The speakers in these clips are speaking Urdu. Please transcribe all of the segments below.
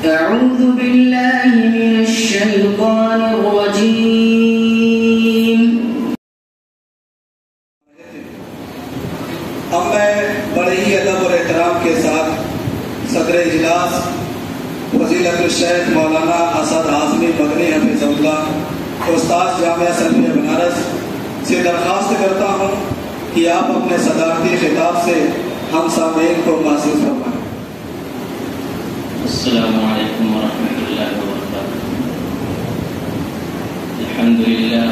أعوذ بالله من الشيطان الرجيم. اب میں بڑے ہی ادب اور احترام کے ساتھ صدر اجلاس فضیلت الشیخ مولانا اسد اعظمی مدنی حفظ اللہ استاد جامعہ سلفیہ بنارس سے درخواست کرتا ہوں کہ آپ اپنے صدارتی خطاب سے ہم سامعین کو محسوس فرمائیں. السلام علیکم ورحمۃ اللہ وبرکاتہ. الحمد للہ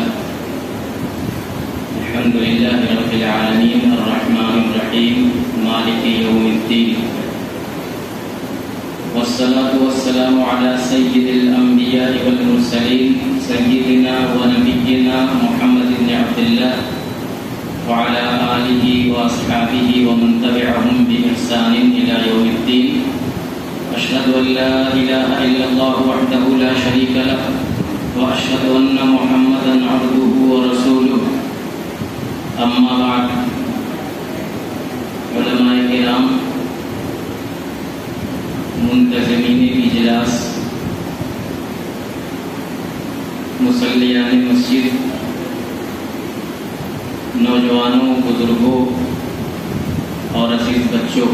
رب العالمین الرحمن الرحیم مالک یوم الدین والصلاة والسلام على سید الانبیاء والمرسلین سیدنا ونبینا محمد بن عبد اللہ وعلى آلہ واصحابہ ومن تبعهم بإحسان إلى يوم الدين. أشهد أن لا إله إلا الله وحده لا شريك له وأشهد أن محمدا عبده ورسوله. أما بعد، علماء کرام، منتظمین اجلاس، مصلیان مسجد، نوجوانوں، بزرگوں اور عزیز بچوں،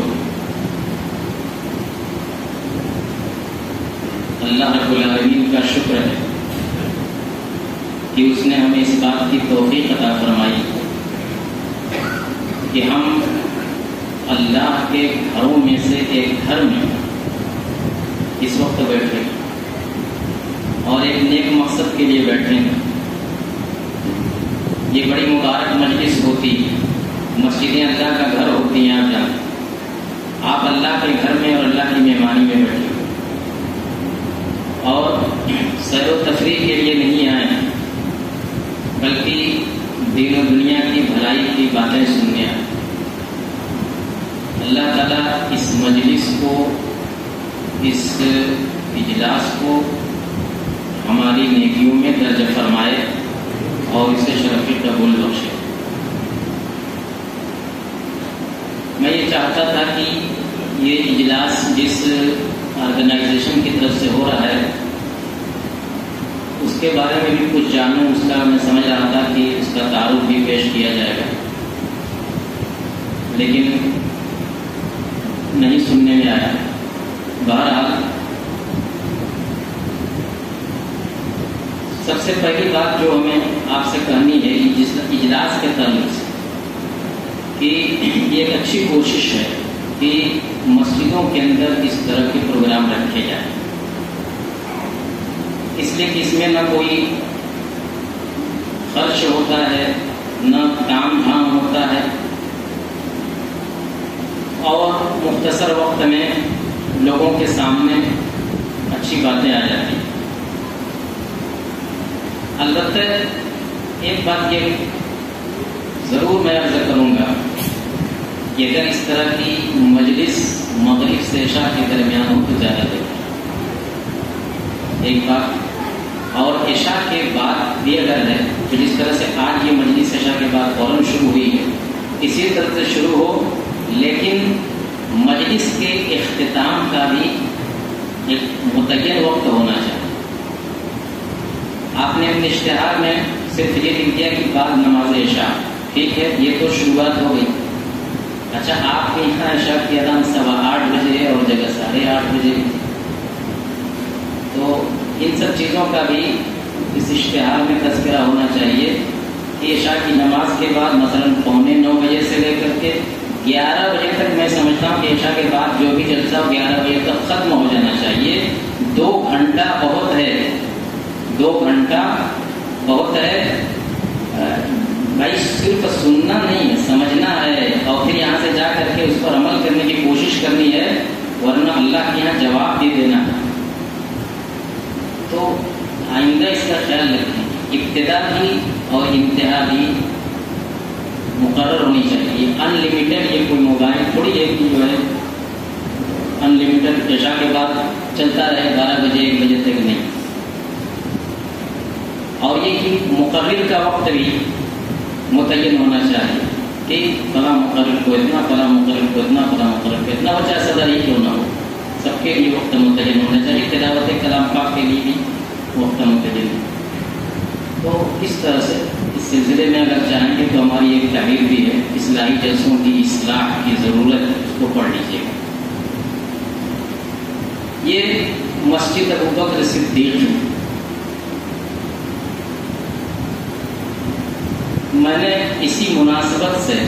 اللہ رب العالمین کا شکر ہے کہ اس نے ہمیں اس بات کی توفیق عطا فرمائی کہ ہم اللہ کے گھروں میں سے ایک گھر میں اس وقت بیٹھے اور ایک نیک مقصد کے لیے بیٹھے ہیں. یہ بڑی مبارک مجلس ہوتی ہے. مسجدیں اللہ کا گھر ہوتی ہیں. آپ جانتے، آپ اللہ کے گھر میں اور اللہ کی مہمانی میں بیٹھے اور سیر و تفریح کے لیے نہیں آئے ہیں، بلکہ دین و دنیا کی بھلائی کی باتیں سننے آئے. اللہ تعالیٰ اس مجلس کو، اس اجلاس کو ہماری نیکیوں میں درج فرمائے اور اسے شرف قبول بخشے. میں یہ چاہتا تھا کہ یہ اجلاس جس آرگنائزیشن کی طرف سے ہو رہا ہے اس کے بارے میں بھی کچھ جانوں. اس کا میں سمجھ رہا تھا کہ اس کا تعارف بھی پیش کیا جائے گا، لیکن نہیں سننے میں آیا. بہرحال سب سے پہلی بات جو ہمیں آپ سے کہنی ہے اجلاس کے تعلق سے کہ یہ ایک اچھی کوشش ہے کہ مسجدوں کے اندر اس طرح کے پروگرام رکھے جائیں، اس لیے کہ اس میں نہ کوئی خرچ ہوتا ہے، نہ کام دھام ہوتا ہے، اور مختصر وقت میں لوگوں کے سامنے اچھی باتیں آ جاتی ہیں. البتہ ایک بات یہ ضرور میں عرض کروں گا کہ اگر اس طرح کی مجلس مغرب سے عشاء کے درمیان ہو تو زیادہ بہتر. ایک بات اور عشاء کے بعد بھی اگر ہے تو جس طرح سے آج یہ مجلس عشاء کے بعد فوراً شروع ہوئی ہے اسی طرح سے شروع ہو، لیکن مجلس کے اختتام کا بھی ایک متعین وقت ہونا چاہیے. آپ نے اپنے اشتہار میں صرف یہ لکھ دیا کہ بعد نماز عشاء. ٹھیک ہے، یہ تو شروعات ہو گئی. اچھا، آپ کے یہاں عشاء کی اذان 8:15 بجے اور جگہ 8:30 بجے، تو ان سب چیزوں کا بھی اس اشتہار میں تذکرہ ہونا چاہیے کہ عشاء کی نماز کے بعد مثلا 8:45 بجے سے لے کر کے 11 بجے تک میں سمجھتا ہوں کہ عشاء کے بعد جو بھی جلسہ 11 بجے تک ختم ہو جانا چاہیے. 2 گھنٹہ بہت ہے، 2 گھنٹہ بہت ہے بھائی. صرف سننا نہیں ہے، سمجھنا ہے اور پھر یہاں سے جا کر کے اس پر عمل کرنے کی کوشش کرنی ہے، ورنہ اللہ کے یہاں جواب دے دینا ہے. تو آئندہ اس کا خیال رکھیں، ابتدا بھی اور انتہا بھی مقرر ہونی چاہیے. ان لمیٹڈ یہ کوئی موبائل تھوڑی ہے کہ جو ہے ان لمیٹڈ عشاء کے بعد چلتا رہے 12 بجے 1 بجے تک نہیں. اور یہ کہ مقرر کا وقت بھی متعین ہونا چاہیے کہ فلاں مقرر کو اتنا، فلاں مقرر کو اتنا، فلاں مقرر کو اتنا، بچہ صدر ہی کیوں نہ ہو، سب کے لیے وقت متعین ہونا چاہیے محتم کے دن. تو اس طرح سے اس سلسلے میں اگر چاہیں گے تو ہماری ایک تحریر بھی ہے اصلاحی جلسوں کی اصلاح کی ضرورت، اس کو پڑھ لیجیے گا. یہ مسجد ابوبکر صدیق ہے. میں نے اسی مناسبت سے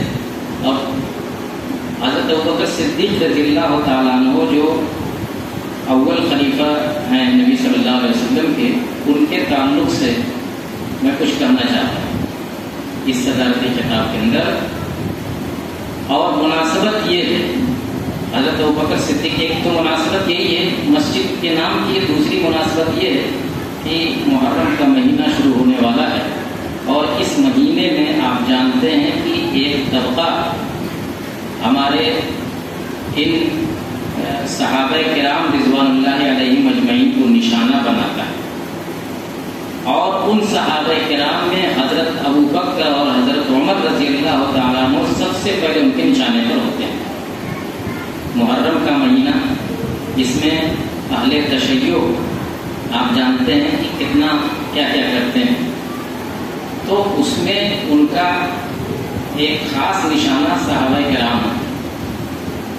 اور حضرت ابوبکر صدیق رضی اللہ تعالیٰ عنہ جو اول خلیفہ ہیں نبی صلی اللہ علیہ وسلم کے، ان کے تعلق سے میں کچھ کرنا چاہتا ہوں اس صدارتی خطاب کے اندر. اور مناسبت یہ ہے حضرت ابوبکر صدیق، ایک تو مناسبت یہی ہے مسجد کے نام کی، دوسری مناسبت یہ ہے کہ محرم کا مہینہ شروع ہونے والا ہے اور اس مہینے میں آپ جانتے ہیں کہ ایک طبقہ ہمارے ان صحابہ کرام رضوان اللہ علیہم اجمعین کو نشانہ بناتا ہے، اور ان صحابہ کرام میں حضرت ابوبکر اور حضرت عمر رضی اللہ تعالیٰ عنہ سب سے پہلے ان کے نشانے پر ہوتے ہیں. محرم کا مہینہ، اس میں اہل تشیع آپ جانتے ہیں کہ کتنا کیا کیا کرتے ہیں، تو اس میں ان کا ایک خاص نشانہ صحابہ کرام ہے.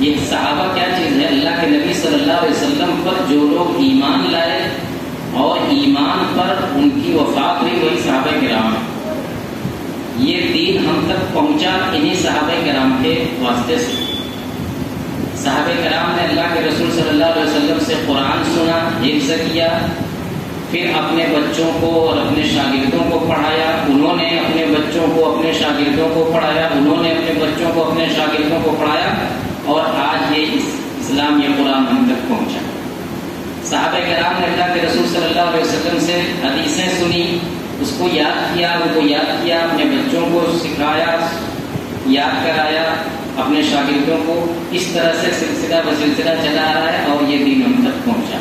یہ صحابہ کیا چیز ہے؟ اللہ کے نبی صلی اللہ علیہ وسلم پر جو لوگ ایمان لائے اور ایمان پر ان کی وفات ہوئی، وہی صحابہ کرام ہے. یہ دین ہم تک پہنچا انہی صحابہ کرام کے واسطے سے. صحابہ کرام نے اللہ کے رسول صلی اللہ علیہ وسلم سے قرآن سنا، حفظ کیا، پھر اپنے بچوں کو اور اپنے شاگردوں کو پڑھایا، انہوں نے اپنے بچوں کو اپنے شاگردوں کو پڑھایا، انہوں نے اپنے بچوں کو اپنے شاگردوں کو پڑھایا، اور آج یہ اسلام، یہ قرآن ہم تک پہنچا. صحابہ کرام نے اللہ کے رسول صلی اللہ علیہ وسلم سے حدیثیں سنی، اس کو یاد کیا، ان کو یاد کیا، اپنے بچوں کو سکھایا، یاد کرایا، اپنے شاگردوں کو. اس طرح سے سلسلہ بسلسلہ چلا آ رہا ہے اور یہ دین ہم تک پہنچا.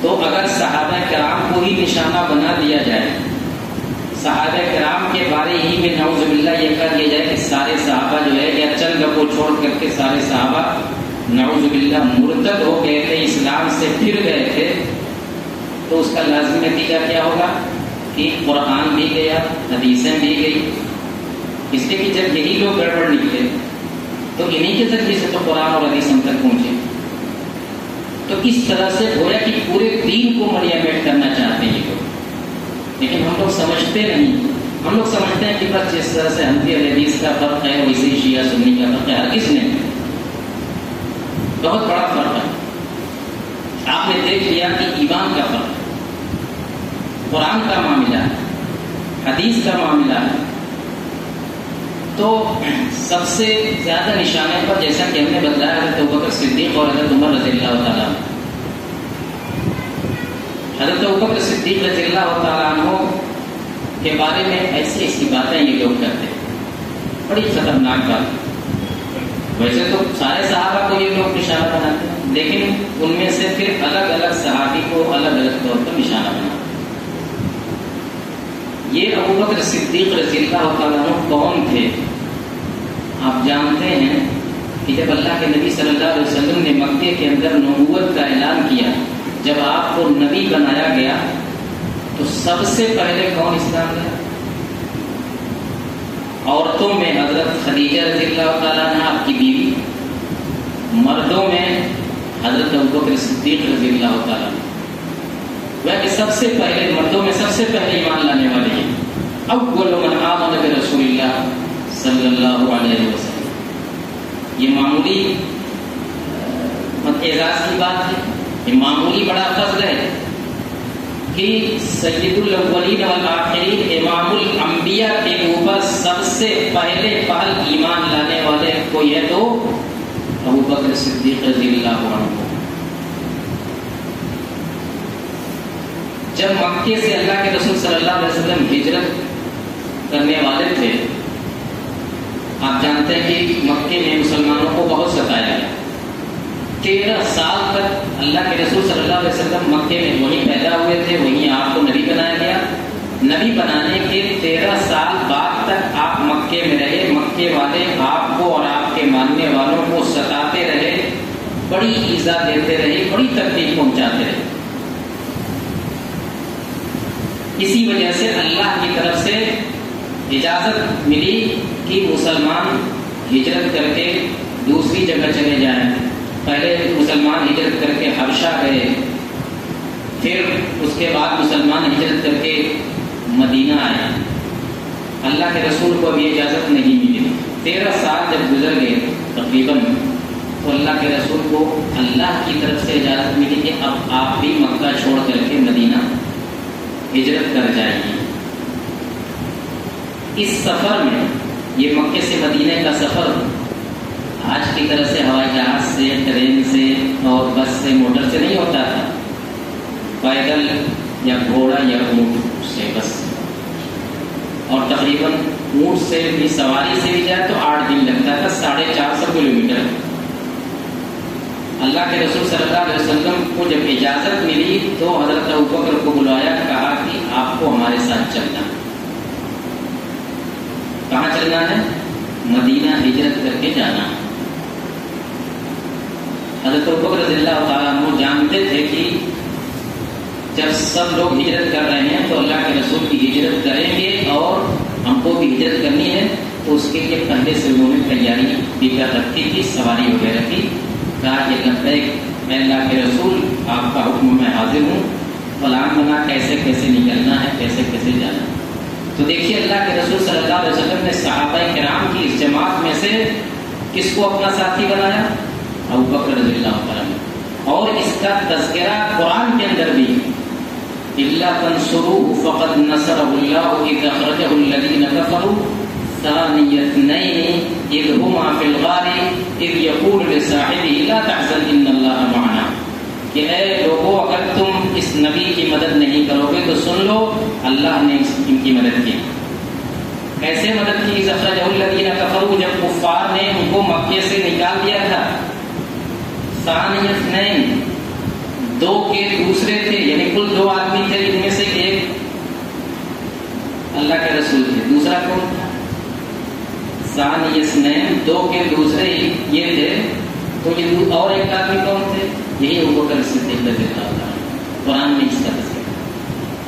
تو اگر صحابہ کرام کو ہی نشانہ بنا دیا جائے، صحابہ کرام کے بارے ہی میں نعوذ باللہ یہ کہہ دیا جائے کہ سارے صحابہ جو ہے یا چند کو چھوڑ کر کے سارے صحابہ نعوذ باللہ مرتد ہو گئے تھے، اسلام سے پھر گئے تھے، تو اس کا لازمی نتیجہ کیا ہوگا کہ قرآن بھی گیا، حدیثیں بھی گئی. اس لیے کہ جب یہی لوگ گڑبڑ نکلے تو انہی کے ذریعے سے تو قرآن اور حدیث ہم تک پہنچے. تو اس طرح سے گویا کہ پورے دین کو مریم کرنا چاہتے ہیں یہ لوگ، لیکن ہم لوگ سمجھتے نہیں. ہم لوگ سمجھتے ہیں کہ بس جس طرح سے حنفی اور حدیث کا فرق ہے ویسے ہی شیعہ سنی کا فرق ہے. ہرگز نہیں، بہت بڑا فرق ہے. آپ نے دیکھ لیا کہ ایمان کا فرق ہے، قرآن کا معاملہ ہے، حدیث کا معاملہ ہے. تو سب سے زیادہ نشانے پر جیسا کہ ہم نے بتلایا حضرت ابوبکر صدیق اور حضرت عمر رضی اللہ تعالیٰ. حضرت ابوبکر صدیق رضی اللہ تعالیٰ عنہ کے بارے میں ایسی ایسی باتیں یہ لوگ کرتے ہیں، بڑی خطرناک بات. ویسے تو سارے صحابہ کو یہ لوگ نشانہ بناتے ہیں، لیکن ان میں سے پھر الگ الگ صحابی کو الگ الگ طور پر نشانہ بناتے ہیں. یہ ابوبکر صدیق رضی اللہ تعالیٰ عنہ کون تھے؟ آپ جانتے ہیں کہ جب اللہ کے نبی صلی اللہ علیہ وسلم نے مکے کے اندر نبوت کا اعلان کیا، جب آپ کو نبی بنایا گیا تو سب سے پہلے کون اسلام لیا؟ عورتوں میں حضرت خدیجہ رضی اللہ تعالیٰ عنہ آپ کی بیوی، مردوں میں حضرت ابوبکر صدیق رضی اللہ تعالیٰ عنہ. وہ کہ سب سے پہلے مردوں میں سب سے پہلے ایمان لانے والے ہیں. اول من آمن برسول اللہ صلی اللہ علیہ وسلم. یہ معمولی اعزاز کی بات ہے، یہ معمولی بڑا فضل ہے کہ سید الاولین والآخرین امام الانبیاء کے اوپر سب سے پہلے پہل ایمان لانے والے کو یہ تو ابوبکر صدیق رضی اللہ عنہ. جب مکے سے اللہ کے رسول صلی اللہ علیہ وسلم ہجرت کرنے والے تھے، آپ جانتے ہیں کہ مکے میں مسلمانوں کو بہت ستایا گیا. 13 سال تک اللہ کے رسول صلی اللہ علیہ وسلم مکے میں وہیں پیدا ہوئے تھے، وہیں آپ کو نبی بنایا گیا. نبی بنانے کے 13 سال بعد تک آپ مکے میں رہے. مکے والے آپ کو اور آپ کے ماننے والوں کو ستاتے رہے، بڑی ایذا دیتے رہے، بڑی تکلیف پہنچاتے رہے. اسی وجہ سے اللہ کی طرف سے اجازت ملی کہ مسلمان ہجرت کر کے دوسری جگہ چلے جائیں. پہلے مسلمان ہجرت کر کے حبشہ گئے، پھر اس کے بعد مسلمان ہجرت کر کے مدینہ آئے. اللہ کے رسول کو اب یہ اجازت نہیں ملی. 13 سال جب گزر گئے تقریباً، تو اللہ کے رسول کو اللہ کی طرف سے اجازت ملی کہ اب آپ بھی مکہ چھوڑ کر کے مدینہ ہجرت کر جائیے. اس سفر میں، یہ مکے سے مدینہ کا سفر آج کی طرح سے ہوائی جہاز سے، ٹرین سے اور بس سے، موٹر سے نہیں ہوتا تھا. پیدل یا گھوڑا یا اونٹ سے بس. اور تقریباً اونٹ سے بھی، سواری سے بھی جائے تو 8 دن لگتا تھا، 450 کلومیٹر. اللہ کے رسول صلی اللہ علیہ وسلم کو جب اجازت ملی تو حضرت ابوبکر کو بلایا، کہا کہ آپ کو ہمارے ساتھ چلنا. کہاں چلنا ہے؟ مدینہ ہجرت کر کے جانا. حضرت ابوبکر رضی اللہ تعالیٰ عنہ جانتے تھے کہ جب سب لوگ ہجرت کر رہے ہیں تو اللہ کے رسول کی ہجرت کریں گے اور ہم کو بھی ہجرت کرنی ہے. تو اس کے لیے پہلے سے انہوں نے تیاری بھی کر رکھی تھی، سواری وغیرہ کی. کہا کہ لبیک میں اللہ کے رسول، آپ کا حکم میں حاضر ہوں. پلان بنا کیسے کیسے نکلنا ہے، کیسے کیسے جانا. تو دیکھیے اللہ کے رسول صلی اللہ علیہ وسلم نے صحابہ کرام کی اس جماعت میں سے کس کو اپنا ساتھی بنایا؟ ابوبکر رضی اللہ عنہ. اور اس کا تذکرہ قرآن کے اندر بھی، إِلَّا تَنْصُرُوهُ فَقَدْ نَصَرَهُ اللَّهُ إِذْ أَخْرَجَهُ الَّذِينَ كَفَرُوا ثَانِيَ اثْنَيْنِ إِذْ هُمَا فِي الْغَارِ إِذْ يَقُولُ لِصَاحِبِهِ لَا تَحْزَنْ إِنَّ اللَّهَ مَعَنَا. کہ اے لوگوں، اگر تم اس نبی کی مدد نہیں کرو گے تو سن لو اللہ نے ان کی مدد کی. کیسے مدد کی؟ إِذْ أَخْرَجَهُ الَّذِينَ كَفَرُوا، جب کفار نے ان کو مکے سے نکال دیا تھا. ثَانِيَ اثْنَيْنِ، 2 کے دوسرے تھے، یعنی کل 2 آدمی تھے، جن میں سے ایک اللہ کے رسول تھے، دوسرا کون تھا؟ ثانی اثنین، 2 کے دوسرے یہ تھے. تو یہ اور ایک آدمی کون تھے؟ یہی ابوبکر صدیق رضی اللہ عنہ. قرآن میں اس کا ذکر.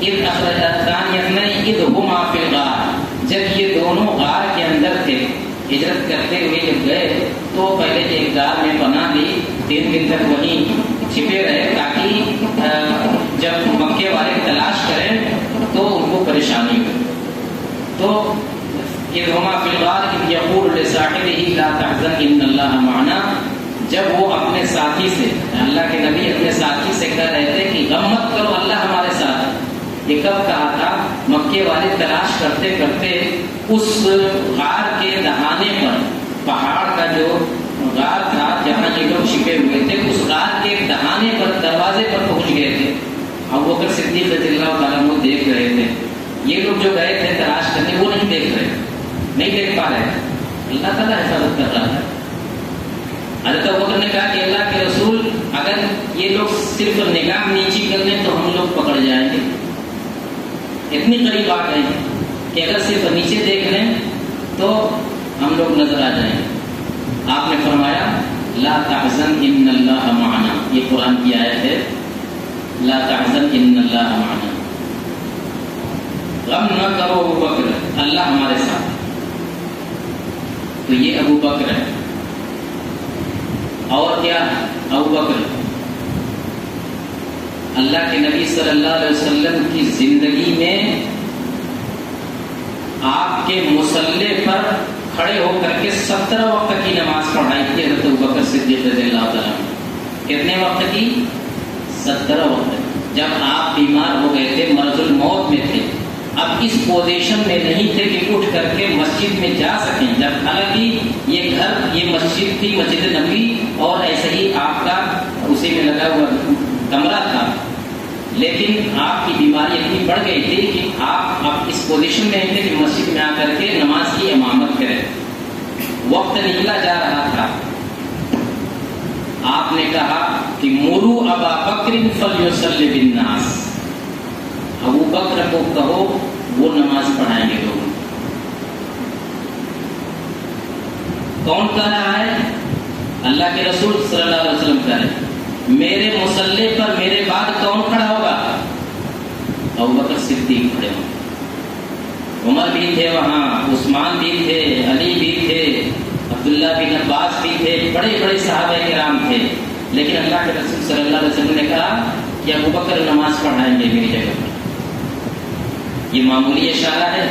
اذ اخرج ثانی اثنین اذ ہما فی الغار، جب یہ دونوں غار کے اندر تھے، ہجرت کرتے ہوئے جب گئے تو پہلے ایک غار میں پناہ لی، 3 دن تک وہیں چھپے رہے تاکہ جب مکے والے تلاش کریں تو ان کو پریشانی ہو. تو اذ ہما فی الغار اذ یقول لصاحبہ لا تحزن ان اللہ معنا، جب وہ اپنے ساتھی سے، اللہ کے نبی اپنے ساتھی سے کہہ رہے تھے کہ غم مت کرو، اللہ ہمارے ساتھ. یہ کب کہا تھا؟ مکے والے تلاش کرتے کرتے اس غار کے دہانے پر، پہاڑ کا جو غار تھا جہاں یہ لوگ چھپے ہوئے تھے، اس غار کے دہانے پر، دروازے پر پہنچ گئے تھے. ابوبکر صدیق رضی اللہ تعالیٰ عنہ دیکھ رہے تھے. یہ لوگ جو گئے تھے تلاش کرنے، وہ نہیں دیکھ رہے، نہیں دیکھ پا رہے. اللہ تعالیٰ حفاظت کر رہا ہے. حضرت ابوبکر نے کہا کہ اللہ کے رسول، اگر یہ لوگ صرف نگاہ نیچی کر لیں تو ہم لوگ پکڑ جائیں گے. اتنی قریب آ گئے کہ اگر صرف نیچے دیکھ لیں تو ہم لوگ نظر آ جائیں گے. آپ نے فرمایا لا تحزن ان اللہ معنا، یہ قرآن کی آیت ہے. لا تحزن ان اللہ معنا، غم نہ کرو ابوبکر، اللہ ہمارے ساتھ. تو یہ ابوبکر ہے. اور کیا؟ ابوبکر اللہ کے نبی صلی اللہ علیہ وسلم کی زندگی میں آپ کے مصلی پر کھڑے ہو کر کے 17 وقت کی نماز پڑھائی تھی حضرت ابوبکر صدیق رضی اللہ تعالیٰ. کتنے وقت کی؟ 17 وقت. جب آپ بیمار ہو گئے تھے، مرض الموت میں تھے، اب اس پوزیشن میں نہیں تھے کہ اٹھ کر کے مسجد میں جا سکیں. جب حالانکہ یہ گھر، یہ مسجد تھی، مسجد نبوی، اور ایسے ہی آپ کا اسی میں لگا ہوا کمرہ تھا، لیکن آپ کی بیماری اتنی بڑھ گئی تھی کہ آپ اب اس پوزیشن میں تھے کہ مسجد میں آ کر کے نماز کی امامت کریں. وقت نکلا جا رہا تھا. آپ نے کہا کہ مرو ابا بکر فلیصلی بالناس، ابو بکر کو کہو وہ نماز پڑھائیں گے لوگوں. کون کہہ رہا ہے؟ اللہ کے رسول صلی اللہ علیہ وسلم کہہ رہے ہیں. میرے مصلی پر میرے بعد کون کھڑا ہوگا؟ ابو بکر صدیق کھڑے ہوں. عمر بھی تھے وہاں، عثمان بھی تھے، علی بھی تھے، عبداللہ بن عباس بھی تھے، بڑے بڑے صحابہ کرام تھے. لیکن اللہ کے رسول صلی اللہ علیہ وسلم نے کہا کہ ابو بکر نماز پڑھائیں گے میری جگہ پر. یہ معمولی اشارہ ہے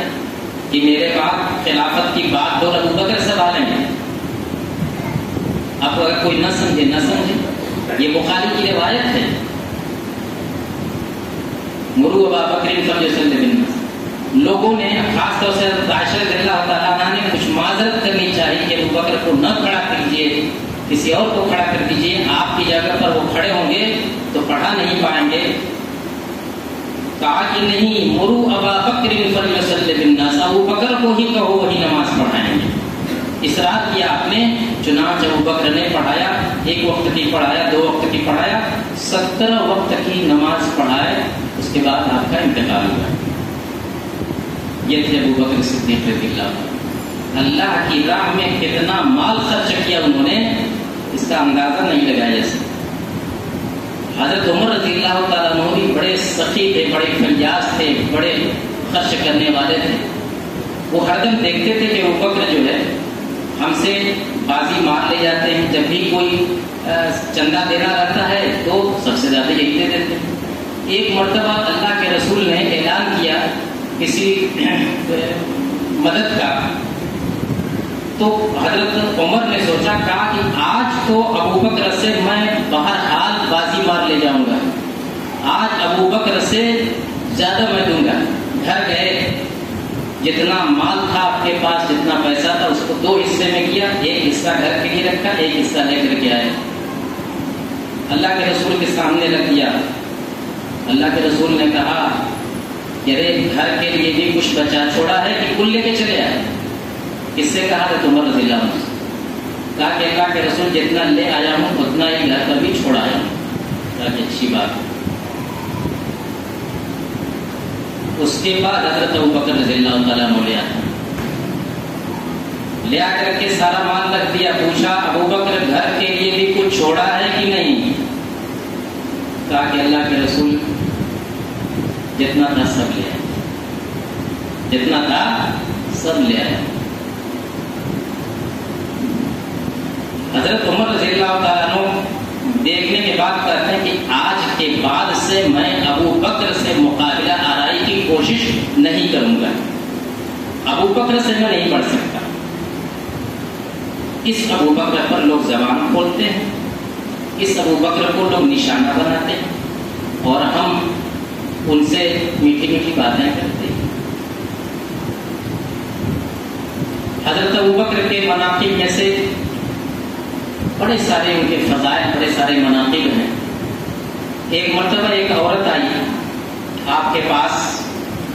کہ میرے بعد خلافت کی بات دور ابو بکر سنبھالیں گے. اب اگر کوئی نہ سمجھے یہ بخاری کی روایت ہے. مرو ابا بکر فلیصلی بالناس. لوگوں نے خاص طور سے عائشہ رضی اللہ تعالیٰ عنہ نے کچھ معذرت کرنی چاہیے کہ ابو بکر کو نہ کھڑا کیجیے، کسی اور کو کھڑا کر دیجیے، آپ کی جگہ پر وہ کھڑے ہوں گے تو پڑھا نہیں پائیں گے. کہا کہ نہیں، مرو ابا بکر فلیصلی بالناس، ابو بکر کو ہی کہو وہی نماز پڑھائیں گے. اصرار کیا آپ نے، چنانچہ ابو بکر نے پڑھایا. 1 وقت کی پڑھایا، 2 وقت کی پڑھایا، 17 وقت کی نماز پڑھائے. اس کے بعد آپ کا انتقال ہوا. یہ تھے ابو بکر صدیق رضی اللہ عنہ. اللہ کی راہ میں کتنا مال خرچ کیا انہوں نے، اس کا اندازہ نہیں لگایا جا سکتا. حضرت عمر رضی اللہ تعالیٰ عنہ بھی بڑے سخی تھے، بڑے فیاض تھے، بڑے خرچ کرنے والے تھے. وہ ہر دم دیکھتے تھے کہ ابو بکر جو ہے ہم سے بازی مار لے جاتے ہیں. جب بھی کوئی چندہ دینا رہتا ہے تو سب سے زیادہ یہی دے دیتے ہیں. ایک مرتبہ اللہ کے رسول نے اعلان کیا کسی مدد کا، تو حضرت عمر نے سوچا، کہا کہ آج تو ابو بکر سے میں بہرحال بازی مار لے جاؤں گا، آج ابو بکر سے زیادہ میں دوں گا. گھر گئے، جتنا مال تھا آپ کے پاس، جتنا پیسہ تھا، اس کو 2 حصے میں کیا. ایک حصہ گھر کے لیے رکھا، ایک حصہ لے کر کے آئے. اللہ کے رسول کے سامنے رکھ دیا. اللہ کے رسول نے کہا کہ ارے گھر کے لیے بھی کچھ بچا چھوڑا ہے کہ کل لے کے چلے آئے. کس سے کہا؟ تو عمر رضی اللہ عنہ. کہا کہ اللہ کے رسول جتنا لے آیا ہوں اتنا ہی گھر کا بھی چھوڑا آیا ہوں. کہا کہ اچھی بات. اس کے بعد حضرت ابو بکر رضی اللہ تعالیٰ عنہ لے آ کر کے سارا مال رکھ دیا. پوچھا ابو بکر گھر کے لیے بھی کچھ چھوڑا ہے کہ نہیں؟ کہا کہ اللہ کے رسول جتنا تھا سب لے آئے، جتنا تھا سب لے آئے. حضرت عمر رضی اللہ تعالیٰ عنہ دیکھنے کے بعد کہتے ہیں کہ آج کے بعد سے میں ابو بکر سے مقابلہ آرائی کی کوشش نہیں کروں گا. ابو بکر سے میں نہیں پڑھ سکتا. اس ابو بکر پر لوگ زبان کھولتے ہیں، اس ابو بکر کو لوگ نشانہ بناتے ہیں، اور ہم ان سے میٹھی میٹھی باتیں کرتے ہیں. حضرت ابو بکر کے مناقب میں سے بڑے سارے ان کے فضائل، بڑے سارے مناقب ہیں. ایک مرتبہ ایک عورت آئی آپ کے پاس،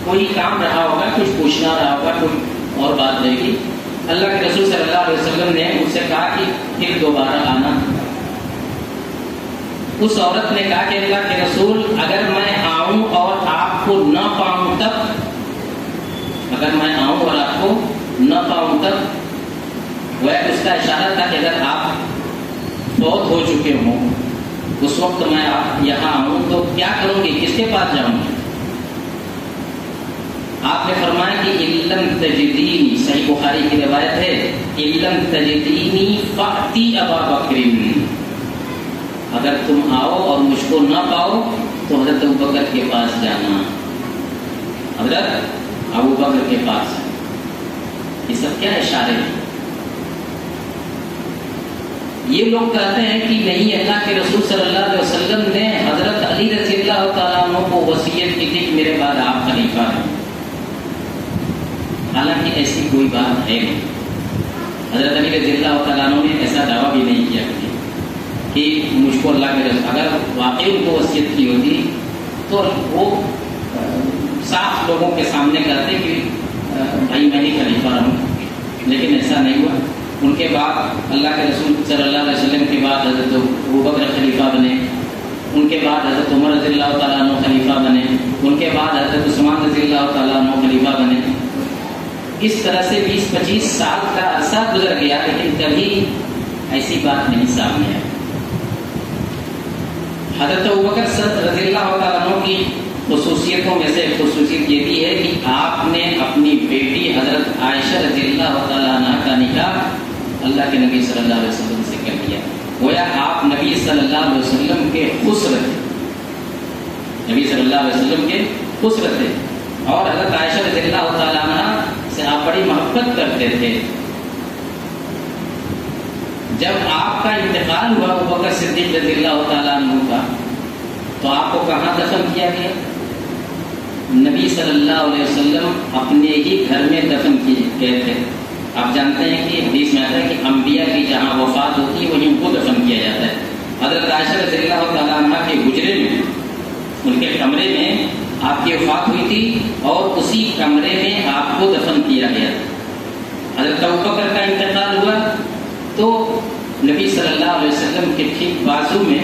کوئی کام رہا ہوگا، کچھ پوچھنا رہا ہوگا، کوئی اور بات رہے گی. اللہ کے رسول صلی اللہ علیہ وسلم نے ان سے کہا کہ پھر دوبارہ آنا. اس عورت نے کہا کہ اللہ کے رسول اگر میں آؤں اور آپ کو نہ پاؤں تب، اگر میں آؤں اور آپ کو نہ پاؤں تب. وہ اس کا اشارہ تھا کہ اگر آپ فوت ہو چکے ہوں اس وقت میں آپ یہاں آؤں تو کیا کروں گی، کس کے پاس جاؤں گی؟ آپ نے فرمایا کہ علم تجدینی، صحیح بخاری کی روایت ہے، علم تجدینی فاتی ابا بکر، اگر تم آؤ اور مجھ کو نہ پاؤ تو حضرت ابو بکر کے پاس جانا، حضرت ابو بکر کے پاس. یہ سب کیا اشارے ہیں؟ یہ لوگ کہتے ہیں کہ نہیں، اللہ کے رسول صلی اللہ علیہ وسلم نے حضرت علی رضی اللہ تعالیٰ عنہ کو وصیت کی تھی کہ میرے بعد آپ خلیفہ ہیں. حالانکہ ایسی کوئی بات ہے نہیں. حضرت علی رضی اللہ تعالیٰ عنہ نے ایسا دعویٰ بھی نہیں کیا کہ مجھ کو اللہ کے رسول، اگر واقعی ان کو وصیت کی ہوتی تو وہ صاف لوگوں کے سامنے کہتے کہ بھائی میں ہی خلیفہ رہوں. لیکن ایسا نہیں ہوا. ان کے بعد اللہ کے رسول صلی اللہ علیہ وسلم کے بعد حضرت ابو بکر خلیفہ بنے، ان کے بعد حضرت عمر رضی اللہ تعالیٰ عنہ خلیفہ بنے، ان کے بعد حضرت عثمان رضی اللہ تعالیٰ عنہ خلیفہ بنے. اس طرح سے 20-25 سال کا عرصہ گزر گیا، لیکن کبھی ایسی بات نہیں سامنے آئی. حضرت ابو بکر رضی اللہ تعالیٰ عنہ کی خصوصیتوں میں سے خصوصیت یہ بھی ہے کہ آپ نے اپنی بیٹی حضرت عائشہ رضی اللہ تعالیٰ عنہ کا نکاح اللہ کے نبی صلی اللہ علیہ وسلم سے کر دیا. گویا آپ نبی صلی اللہ علیہ وسلم کے خسر تھے, نبی صلی اللہ علیہ وسلم کے خسر تھے, اور حضرت عائشہ رضی اللہ تعالیٰ عنہ سے آپ بڑی محبت کرتے تھے. جب آپ کا انتقال ہوا ابو بکر صدیق رضی اللہ تعالیٰ عنہ کا, تو آپ کو کہاں دفن کیا گیا؟ نبی صلی اللہ علیہ وسلم اپنے ہی گھر میں دفن کیے گئے تھے. آپ جانتے ہیں کہ حدیث میں آتا ہے کہ انبیاء کی جہاں وفات ہوتی ہے وہیں ان کو دفن کیا جاتا ہے. حضرت عائشہ رضی اللہ تعالیٰ عنہ کے حجرے میں, ان کے کمرے میں آپ کی وفات ہوئی تھی, اور اسی کمرے میں آپ کو دفن کیا گیا. حضرت ابوبکر کا انتقال ہوا تو نبی صلی اللہ علیہ وسلم کے ٹھیک بازو میں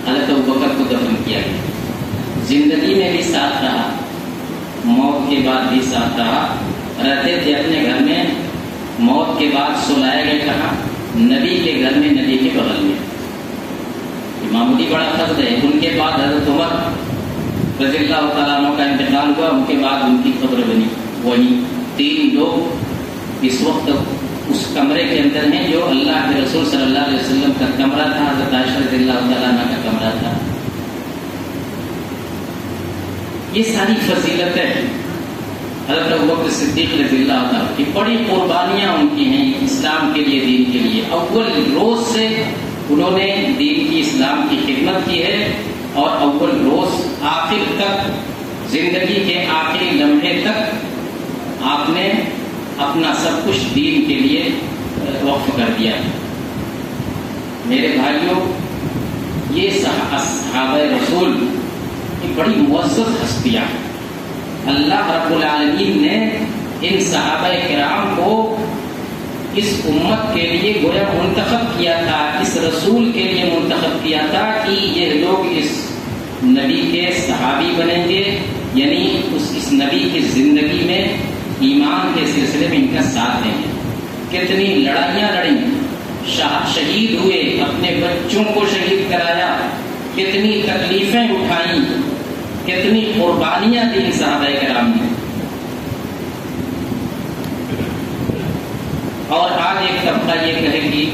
حضرت ابوبکر کو دفن کیا گیا. زندگی میں بھی ساتھ رہا, موت کے بعد بھی ساتھ رہا, رہتے تھے اپنے گھر میں. موت کے بعد سلایا گیا کہاں؟ نبی کے گھر میں, نبی کے بغل میں. معمولی بڑا فضل ہے. ان کے بعد حضرت عمر رضی اللہ تعالیٰ عنہ کا انتقال ہوا, ان کے بعد ان کی قبر بنی. وہی 3 لوگ اس وقت اس کمرے کے اندر ہیں جو اللہ کے رسول صلی اللہ علیہ وسلم کا کمرہ تھا, حضرت عائشہ رضی اللہ تعالیٰ عنہ کا کمرہ تھا. یہ ساری فضیلتیں حضرت ابوبکر صدیق رضی اللہ تعالیٰ کی, بڑی قربانیاں ان کی ہیں اسلام کے لیے, دین کے لیے. اول روز سے انہوں نے دین کی, اسلام کی خدمت کی ہے, اور اول روز آخر تک, زندگی کے آخری لمحے تک آپ نے اپنا سب کچھ دین کے لیے وقف کر دیا. میرے بھائیوں, یہ صحابہ رسول کی بڑی معزز ہستیاں. اللہ رب العالمین نے ان صحابہ کرام کو اس امت کے لیے گویا منتخب کیا تھا, اس رسول کے لیے منتخب کیا تھا کہ یہ لوگ اس نبی کے صحابی بنیں گے, یعنی اس نبی کی زندگی میں ایمان کے سلسلے میں ان کا ساتھ دیں گے. کتنی لڑائیاں لڑیں, شہید ہوئے, اپنے بچوں کو شہید کرایا, کتنی تکلیفیں اٹھائیں, کتنی قربانیاں دیں صحابہ کرام نے. اور آج ایک طبقہ یہ کہے کہ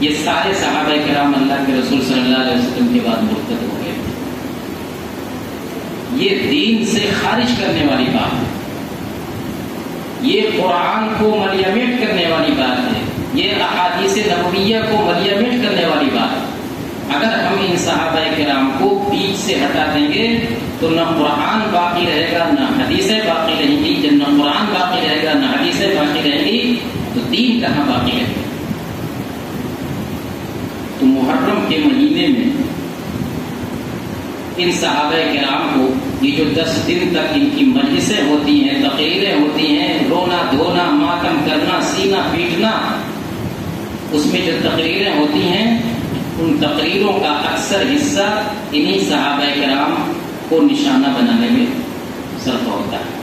یہ سارے صحابہ کرام اللہ کے رسول صلی اللہ علیہ وسلم کے بعد مرتد ہو گئے. یہ دین سے خارج کرنے والی بات ہے, یہ قرآن کو ملیمیٹ کرنے والی بات ہے, یہ احادیث نبویہ کو ملیمیٹ کرنے والی بات ہے. اگر ہم ان صحابہ کرام کو بیچ سے ہٹا دیں گے تو نہ قرآن باقی رہے گا, نہ حدیثیں باقی رہیں گی. جب نہ قرآن باقی رہے گا, نہ حدیثیں باقی رہیں گی, تو دین کہاں باقی رہے گا؟ تو محرم کے مہینے میں ان صحابہ کرام کو یہ جو 10 دن تک ان کی مجلسیں ہوتی ہیں, تقریریں ہوتی ہیں, رونا دھونا, ماتم کرنا, سینہ پیٹنا, اس میں جو تقریریں ہوتی ہیں, ان تقریروں کا اکثر حصہ انہی صحابہ کرام کو نشانہ بنانے میں صرف ہوتا ہے.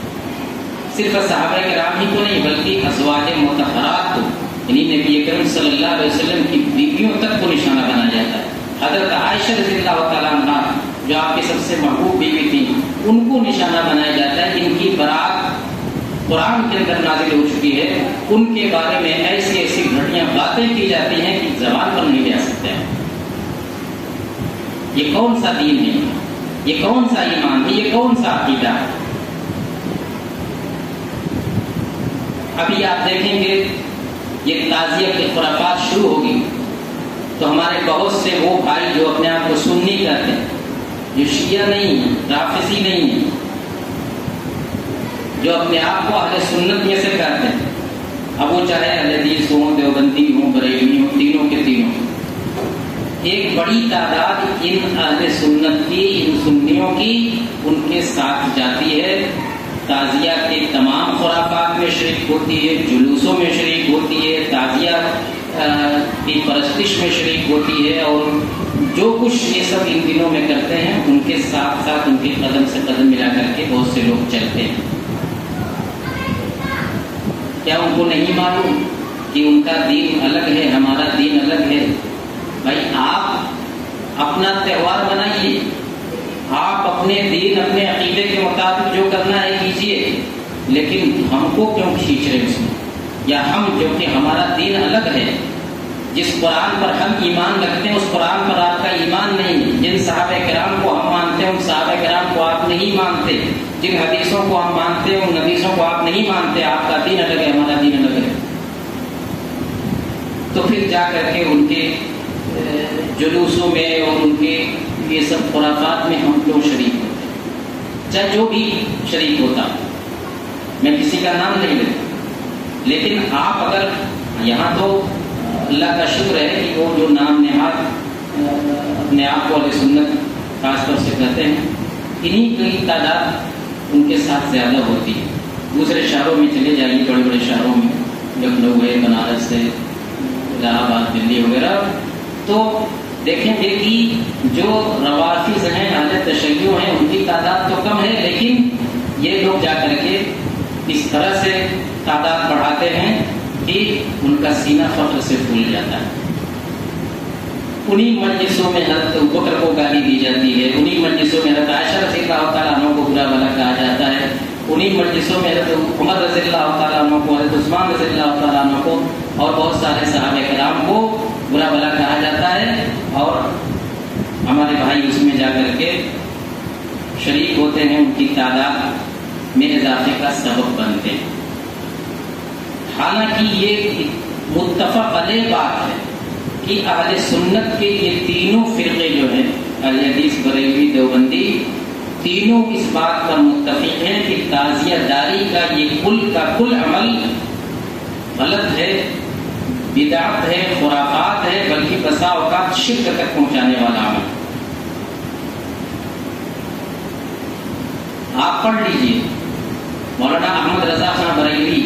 صرف صحابہ کرام ہی کو نہیں بلکہ ازواج مطہرات کو, یعنی نبی کریم صلی اللہ علیہ وسلم کی بیویوں تک کو نشانہ بنایا جاتا ہے. حضرت عائشہ رضی اللہ تعالیٰ عنہ جو آپ کی سب سے محبوب بیوی تھی, ان کو نشانہ بنایا جاتا ہے. ان کی برات قرآن کے اندر نازل ہو چکی ہے, ان کے بارے میں ایسی ایسی گھٹیاں باتیں کی جاتی ہیں کہ زبان پر نہیں لے سکتے ہیں. یہ کون سا دین ہے, یہ کون سا ایمان ہے, یہ کون سا عقیدہ ہے؟ ابھی آپ دیکھیں گے یہ تعزیہ کی خرافات شروع ہوگی تو ہمارے بہت سے وہ بھائی جو اپنے آپ کو سنی کہتے ہیں, جو شیعہ نہیں ہیں, رافضی نہیں ہیں, جو اپنے آپ کو اہل سنت میں سے کہتے ہیں, اب وہ چاہے اہل حدیث ہوں, دیوبندی ہوں, بریلوی ہوں, تینوں کے تینوں, ایک بڑی تعداد ان اہل سنت کی, ان سنیوں کی ان کے ساتھ جاتی ہے. تعزیہ کے تمام خرافات میں شریک ہوتی ہے, جلوسوں میں شریک ہوتی ہے, تعزیہ کی پرستش میں شریک ہوتی ہے, اور جو کچھ یہ سب ان دنوں میں کرتے ہیں ان کے ساتھ ساتھ ان کے قدم سے قدم ملا کر کے بہت سے لوگ چلتے ہیں. کیا ان کو نہیں معلوم کہ ان کا دین الگ ہے, ہمارا دین الگ ہے؟ بھائی آپ اپنا تہوار منائیے, آپ اپنے دین اپنے عقیدے کے مطابق جو کرنا ہے کیجیے، لیکن ہم کو کیوں کھینچ رہے اس میں؟ یا ہم جو کہ ہمارا دین الگ ہے، جس قرآن پر ہم ایمان رکھتے ہیں اس قرآن پر آپ کا ایمان نہیں، جن صحابہ کرام کو ہم مانتے ہیں ان صحابہ کرام کو آپ نہیں مانتے، جن حدیثوں کو ہم مانتے ہیں ان حدیثوں کو آپ نہیں مانتے، آپ کا دین الگ ہے ہمارا دین الگ ہے۔ تو پھر جا کر کے ان کے جلوسوں میں اور ان کے یہ سب خرافات میں ہم کیوں شریک ہوتے؟ چاہے جو بھی شریک ہوتا، میں کسی کا نام نہیں لیتا، لیکن آپ اگر یہاں تو اللہ کا شکر ہے کہ وہ جو نام نہاد اپنے آپ کو اہل سنت خاص طور سے کہتے ہیں، انہی کی تعداد ان کے ساتھ زیادہ ہوتی ہے۔ دوسرے شہروں میں چلے جائیے، بڑے بڑے شہروں میں، لکھنؤ ہے، بنارس ہے، الہ آباد، دلی وغیرہ، تو دیکھیں گے کہ جو روافظ ہیں، اہل تشیع ہیں، ان کی تعداد تو کم ہے، لیکن یہ لوگ جا کر کے اس طرح سے تعداد بڑھاتے ہیں کہ ان کا سینہ فخر سے پھول جاتا ہے۔ انہی مجلسوں میں حضرت ابوبکر کو گالی دی جاتی ہے، انہی مجلسوں میں حضرت عائشہ رضی اللہ تعالیٰ عنہ کو برا بھلا کہا جاتا ہے، انہی مجلسوں میں حضرت عمر رضی اللہ تعالیٰ عنہ کو، حضرت عثمان رضی اللہ تعالیٰ عنہ کو اور بہت سارے صحابہ کرام کو برا بھلا کہا جاتا ہے، اور ہمارے بھائی اس میں جا کر کے شریک ہوتے ہیں، ان کی تعداد میں اضافے کا سبب بنتے ہیں۔ حالانکہ یہ متفق علیہ بات ہے کہ اہل سنت کے یہ تینوں فرقے جو ہیں، اہل حدیث، بریلوی، دیوبندی، تینوں اس بات پر متفق ہیں کہ تعزیہ داری کا یہ کل کا کل عمل غلط ہے، بدعت ہے، خرافات ہے، بلکہ بسا اوقات شرک تک پہنچانے والا عمل۔ آپ پڑھ لیجئے مولانا احمد رضا خان بریلوی،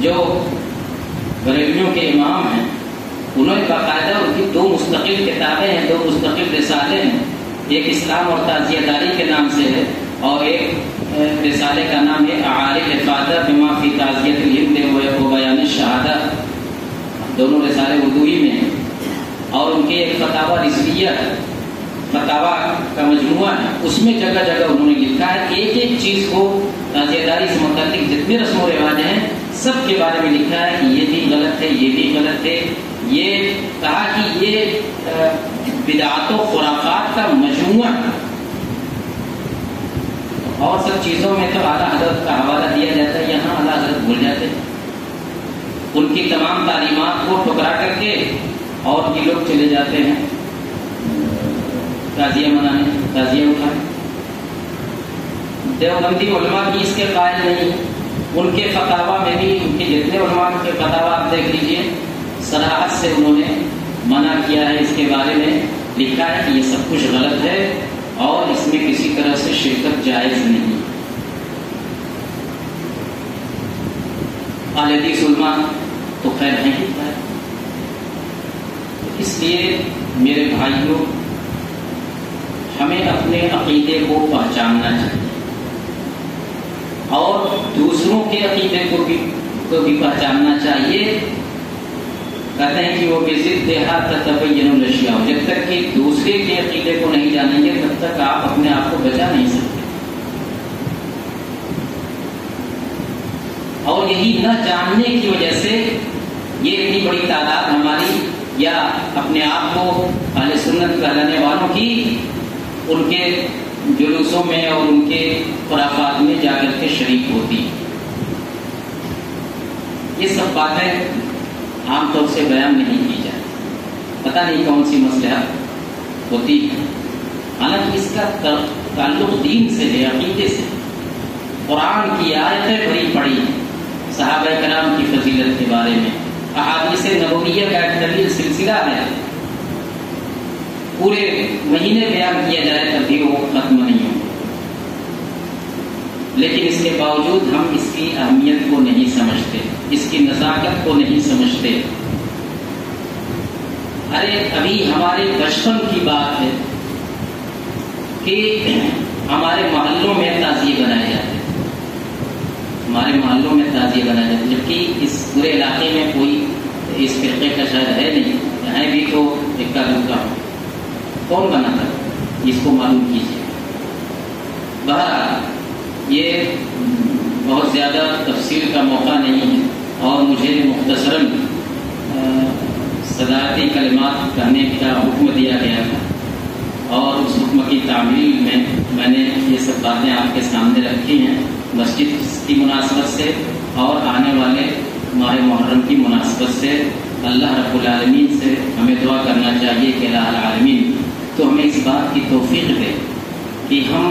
جو بریلویوں کے امام ہیں، انہوں نے باقاعدہ ان کی دو مستقل کتابیں ہیں، دو مستقل رسالے ہیں، ایک اسلام اور تعزیہ داری کے نام سے ہے، اور ایک رسالے کا نام ہے اعارف افادہ بما فی تعزیۃ الہند و بیان الشہادہ۔ دونوں رسالے اردو ہی میں ہیں، اور ان کے ایک فتاوی رضویہ فتاوی کا مجموعہ ہے، اس میں جگہ جگہ انہوں نے لکھا ہے، ایک ایک چیز کو تعزیہ داری سے متعلق جتنے رسم و رواج ہیں سب کے بارے میں لکھا ہے کہ یہ بھی غلط ہے، یہ بھی غلط ہے۔ یہ کہا کہ یہ بدعات و خرافات کا مجموعہ ہے، اور سب چیزوں میں تو اعلیٰ حضرت کا حوالہ دیا جاتا ہے، یہاں اعلیٰ حضرت بھول جاتے ہیں، ان کی تمام تعلیمات کو ٹھکرا کر کے، اور یہ لوگ چلے جاتے ہیں تعزیہ منانے، تعزیہ اٹھانے۔ دیوبندی علماء بھی اس کے قائل نہیں، ان کے فتاوا میں بھی، ان کے جتنے علماء کے فتاوا آپ دیکھ لیجئے، صراحت سے انہوں نے منع کیا ہے، اس کے بارے میں لکھا ہے کہ یہ سب کچھ غلط ہے اور اس میں کسی طرح سے شرکت جائز نہیں۔ اہل حدیث علماء تو خیر ہیں ہی خیر۔ اس لیے میرے بھائیوں، ہمیں اپنے عقیدے کو پہچاننا چاہیے اور دوسروں کے عقیدے کو بھی پہچاننا چاہیے۔ کہتے ہیں کہ وہ بضد دیہات تبین الاشیاء، جب تک کہ دوسرے کے عقیدے کو نہیں جانیں گے تب تک آپ اپنے آپ کو بچا نہیں سکتے، اور یہی نہ جاننے کی وجہ سے یہ اتنی بڑی تعداد ہماری، یا اپنے آپ کو اہل سنت کہلانے والوں کی، ان کے جلوسوں میں اور ان کے خرافات میں جا کر کے شریک ہوتی۔ یہ سب باتیں عام طور سے بیان نہیں کی جاتی، پتہ نہیں کون سی مصلحت ہوتی ہے، حالانکہ اس کا تعلق دین سے ہے، عقیدے سے۔ قرآن کی آیتیں بھری پڑی ہیں صحابہ کرام کی فضیلت کے بارے میں، احادیث نبویہ کا ایک طویل سلسلہ ہے، پورے مہینے بیان کیا جائے تب بھی وہ ختم نہیں ہو، لیکن اس کے باوجود ہم اس کی اہمیت کو نہیں سمجھتے، اس کی نزاکت کو نہیں سمجھتے۔ ارے ابھی ہمارے بچپن کی بات ہے کہ ہمارے محلوں میں تعزیے بنائے جاتے ہیں، ہمارے محلوں میں تعزیے بنائے جاتے ہیں، جبکہ اس پورے علاقے میں کوئی اس فرقے کا شاید ہے نہیں، ہے بھی تو اکا دکا ہو، کون بنا تھا اس کو معلوم کیجیے. بہرحال یہ بہت زیادہ تفصیل کا موقع نہیں ہے اور مجھے مختصراً صدارتی کلمات کرنے کا حکم دیا گیا تھا اور اس حکم کی تعمیل میں میں نے یہ سب باتیں آپ کے سامنے رکھی ہیں مسجد کی مناسبت سے اور آنے والے ماہ محرم کی مناسبت سے. اللہ رب العالمین سے ہمیں دعا کرنا چاہیے کہ الہ العالمین تو ہمیں اس بات کی توفیق دے کہ ہم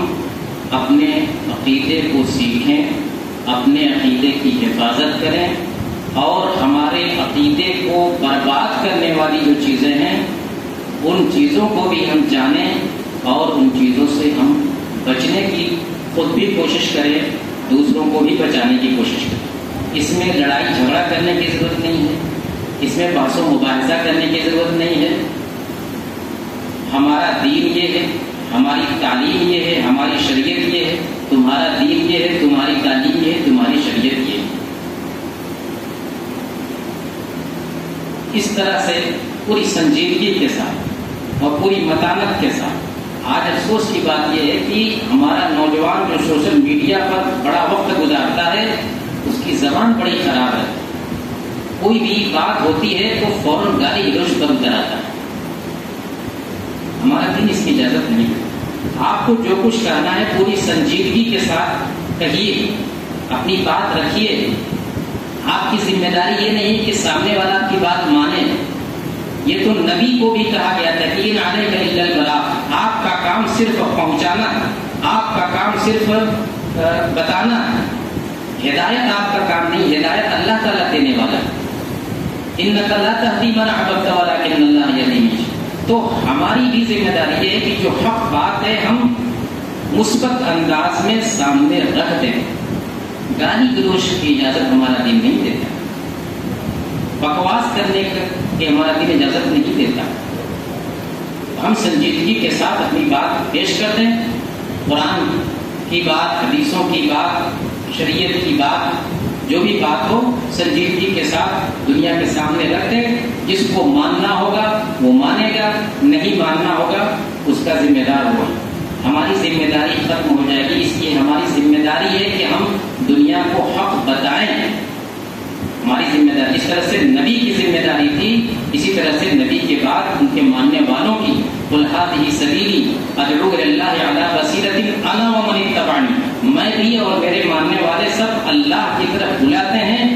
اپنے عقیدے کو سیکھیں, اپنے عقیدے کی حفاظت کریں اور ہمارے عقیدے کو برباد کرنے والی جو چیزیں ہیں ان چیزوں کو بھی ہم جانیں اور ان چیزوں سے ہم بچنے کی خود بھی کوشش کریں, دوسروں کو بھی بچانے کی کوشش کریں. اس میں لڑائی جھگڑا کرنے کی ضرورت نہیں ہے, اس میں بحث و مباحثہ کرنے کی ضرورت نہیں ہے. ہمارا دین یہ ہے, ہماری تعلیم یہ ہے, ہماری شریعت یہ ہے. تمہارا دین یہ ہے, تمہاری تعلیم یہ ہے, تمہاری شریعت یہ ہے. اس طرح سے پوری سنجیدگی کے ساتھ اور پوری متانت کے ساتھ. آج افسوس کی بات یہ ہے کہ ہمارا نوجوان جو سوشل میڈیا پر بڑا وقت گزارتا ہے اس کی زبان بڑی خراب ہے. کوئی بھی بات ہوتی ہے تو فوراً گالی گلوچ بند کراتا ہے. ہمارا دین اس کی اجازت نہیں ہے. آپ کو جو کچھ کرنا ہے پوری سنجیدگی کے ساتھ کہیے, اپنی بات رکھیے. آپ کی ذمہ داری یہ نہیں کہ سامنے والا آپ کی بات مانے. یہ تو نبی کو بھی کہا گیا تھا کہ علیک الا البلاغ, آپ کا کام صرف پہنچانا, آپ کا کام صرف بتانا. ہدایت آپ کا کام نہیں, ہدایت اللہ تعالیٰ دینے والا ہے. انک لا تہدی من احببت ولکن اللہ یہدی من یشاء. تو ہماری بھی ذمہ داری یہ ہے کہ جو حق بات ہے ہم مثبت انداز میں سامنے رکھ دیں. گالی گلوچ کی اجازت ہمارا دین نہیں دیتا, بکواس کرنے کی ہمارا دین اجازت نہیں دیتا. ہم سنجیدگی کے ساتھ اپنی بات پیش کر دیں. قرآن کی بات, حدیثوں کی بات, شریعت کی بات, جو بھی بات ہو سنجیدگی کے ساتھ دنیا کے سامنے رکھ دیں. جس کو ماننا ہوگا وہ مانے گا, نہیں ماننا ہوگا اس کا ذمہ دار ہوگا. ہماری ذمہ داری ختم ہو جائے گی. اس لیے ہماری ذمہ داری ہے کہ ہم دنیا کو حق بتائیں. ہماری ذمہ داری جس طرح سے نبی کی ذمہ داری تھی اسی طرح سے نبی کے بعد ان کے ماننے والوں کی. قل هذه سبیلی ادعو الی اللہ علی بصیرۃ انا ومن اتبعنی. میں بھی اور میرے ماننے والے سب اللہ کی طرف بلاتے ہیں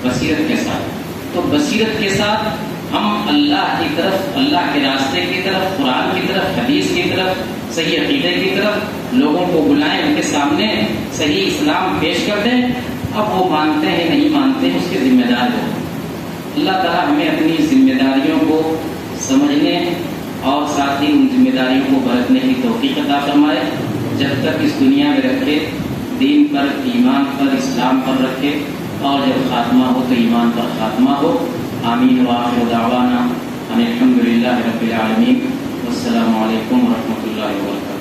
بصیرت کے ساتھ. تو بصیرت کے ساتھ ہم اللہ کی طرف, اللہ کے راستے کی طرف, قرآن کی طرف, حدیث کی طرف, صحیح عقیدے کی طرف لوگوں کو بلائیں, ان کے سامنے صحیح اسلام پیش کر دیں. اب وہ مانتے ہیں نہیں مانتے ہیں اس کے ذمہ دار ہو. اللہ تعالیٰ ہمیں اپنی ذمہ داریوں کو سمجھنے اور ساتھ ہی ان ذمہ داریوں کو برتنے کی توفیق عطا فرمائے. جب تک اس دنیا میں رکھے دین پر, ایمان پر, اسلام پر رکھے, اور جب خاتمہ ہو تو ایمان پر خاتمہ ہو. آمین. وآخر دعوانا ان الحمد للہ رب العالمین. والسلام علیکم ورحمۃ اللہ وبرکاتہ.